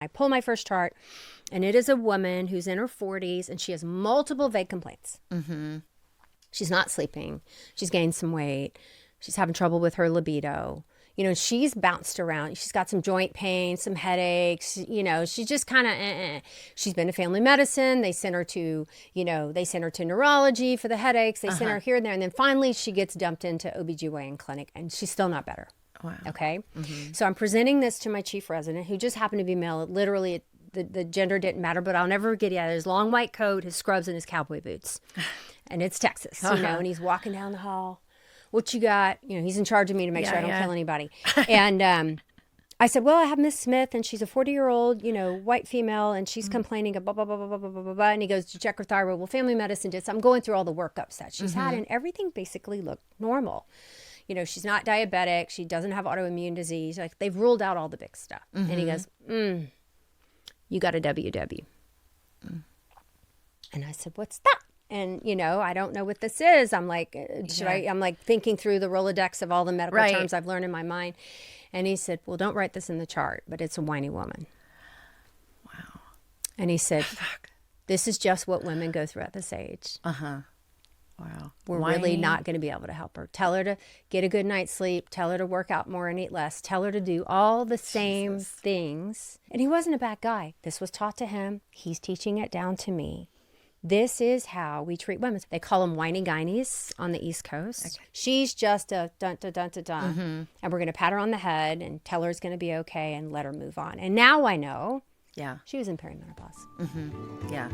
I pull my first chart, and it is a woman who's in her 40s, and she has multiple vague complaints. Mm-hmm. She's not sleeping. She's gained some weight. She's having trouble with her libido. You know, she's bounced around. She's got some joint pain, some headaches. You know, she's just kind of, She's been to family medicine. They sent her to, neurology for the headaches. They sent her here and there. And then finally she gets dumped into OBGYN clinic, and she's still not better. Wow. Okay. Mm-hmm. So I'm presenting this to my chief resident, who just happened to be male. Literally, the gender didn't matter, but I'll never forget. He had his long white coat, his scrubs, and his cowboy boots. And it's Texas, and he's walking down the hall. What you got? You know, he's in charge of me to make sure I don't kill anybody. And I said, well, I have Miss Smith, and she's a 40-year-old, white female, and she's complaining of blah, blah, blah, blah, blah, blah, blah, blah. And he goes to check her thyroid. Well, family medicine did. So I'm going through all the workups that she's had, and everything basically looked normal. You know, she's not diabetic. She doesn't have autoimmune disease. Like, they've ruled out all the big stuff. And he goes, you got a WW. And I said, what's that? And, I don't know what this is. I'm like, I'm like thinking through the Rolodex of all the medical terms I've learned in my mind. And he said, well, don't write this in the chart, but it's a whiny woman. Wow. And he said, this is just what women go through at this age. Wow. We're really not going to be able to help her. Tell her to get a good night's sleep. Tell her to work out more and eat less. Tell her to do all the same things. And he wasn't a bad guy. This was taught to him. He's teaching it down to me. This is how we treat women. They call them whiny guinies on the East Coast. Okay. She's just a dun-dun-dun-dun-dun. And we're going to pat her on the head and tell her it's going to be okay and let her move on. And now I know she was in perimenopause. Yeah.